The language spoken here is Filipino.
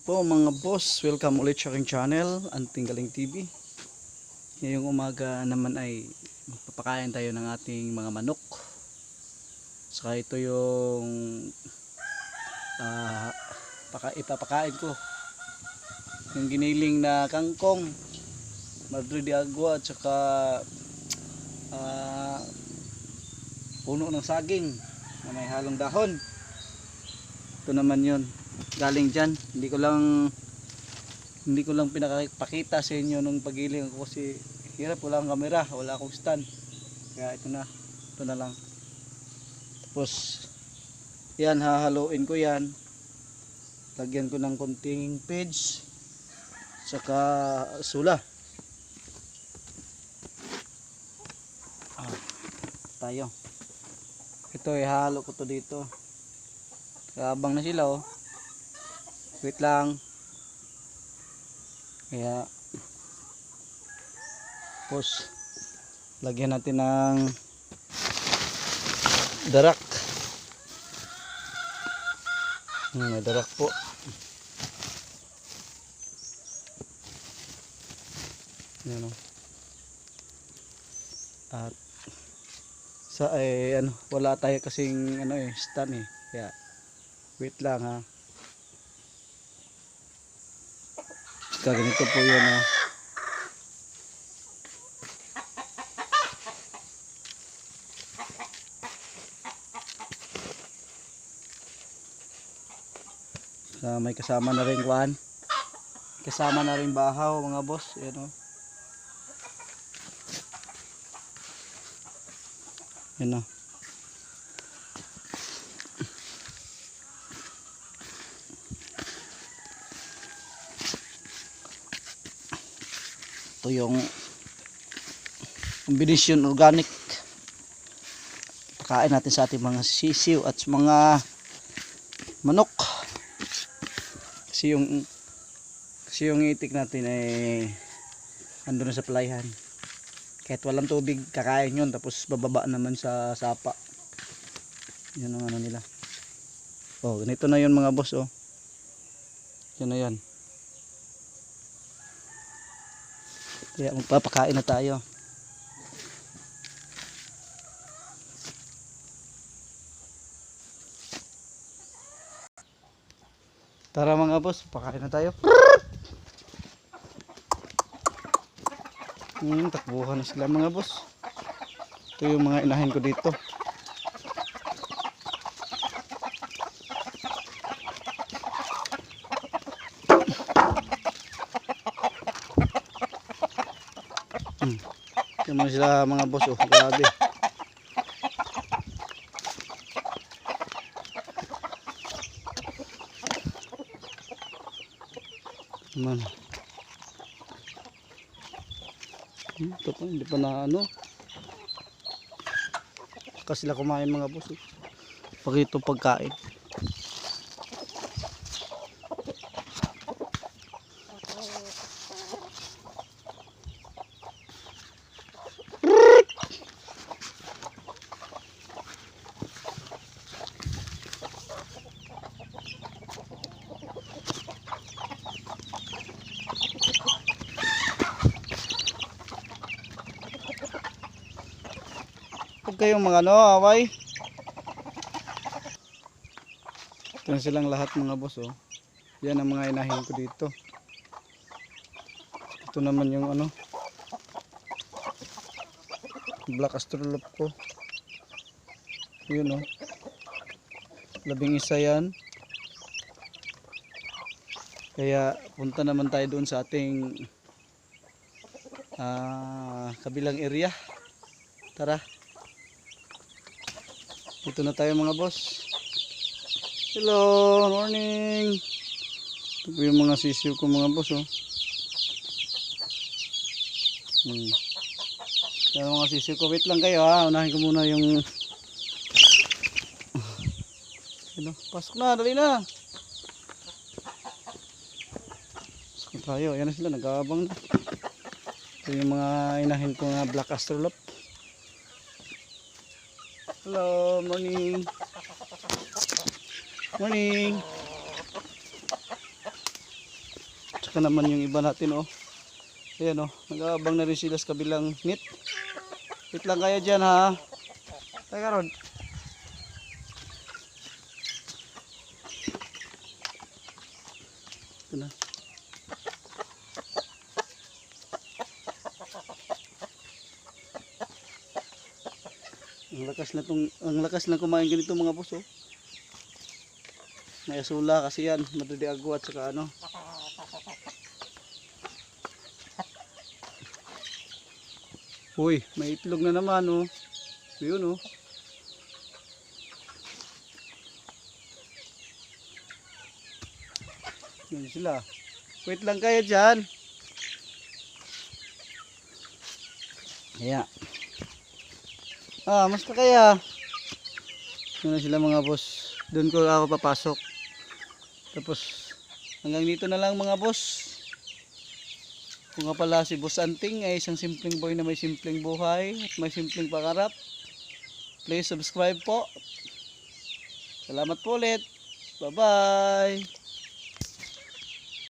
po mga boss, welcome ulit sa aking channel, Anting Galing TV. Ngayong umaga naman ay magpapakain tayo ng ating mga manok. Saka ito yung ipapakain ko, yung giniling na kangkong, madre de agua, at saka puno ng saging na may halong dahon. Ito naman yun, galing dyan. Hindi ko lang pinakapakita sa inyo nung pagiling ako kasi hirap, wala akong kamera, wala akong stand, kaya ito na lang. Tapos yan, hahaluin ko yan, lagyan ko ng konting page saka sula. Tayo, ito ihalo ko to dito. Abang na sila, oh. Wait lang. Kaya tapos lagyan natin ng darak. May darak po. Yan, oh. At wala tayo kasing stand kaya wait lang, ha. Ganito po yun, ha. May kasama na rin kuhan, kasama na rin bahaw, mga boss. Yan, oh. Yan, oh. Ito yung combination organic, pakain natin sa ating mga sisiw at mga manok. Kasi yung itik natin ay ando na sa palayan, kahit walang tubig kakain yun, tapos bababa naman sa sapa. Yan ang nila. Oh, ganito na yun mga boss, oh. Yan na yan. Kaya magpapakain na tayo. Tara mga boss, pakain na tayo. Takbuhan na sila mga boss. Ito yung mga inahin ko dito. Ito mga sila mga boss, oh. Grabe. Man. Ito pa, hindi pa na kasi sila kumain mga boss, oh. Pag ito pagkain. Huwag kayong mga away. Ito na silang lahat mga boss, oh. Yan ang mga inahin ko dito. Ito naman yung black astrolop ko. Yun, oh. 11 yan. Kaya punta naman tayo doon sa ating kabilang area. Tara. Dito na tayo mga boss. Hello, morning. Ito po yung mga sisiw ko mga boss, oh. Yung mga sisiw ko, wait lang kayo, ha. Unahin ko muna yung pasok na, dali na. Pasok na tayo. Yan na sila, nag-aabang na. Ito yung mga inahin ko nga black astrolop. Hello, morning. Morning. na naman yung iba natin oh. Ayan oh, nag-aabang na rin sila sa kabilang net. Wait lang kayo dyan ha. Teka ron. Ito na. Ang lakas na kumain ganito mga boss oh. May asula kasi yan, madadiago at saka ano. Uy, may itlog na naman oh. Yun oh. Yun sila. Wait lang kayo dyan. Kaya. Musta kaya? Yun na sila mga boss. Doon ko ako papasok. Tapos hanggang dito na lang mga boss. Kung nga pala si Boss Anting ay isang simpleng boy na may simpleng buhay at may simpleng pangarap. Please subscribe po. Salamat po ulit. Bye bye.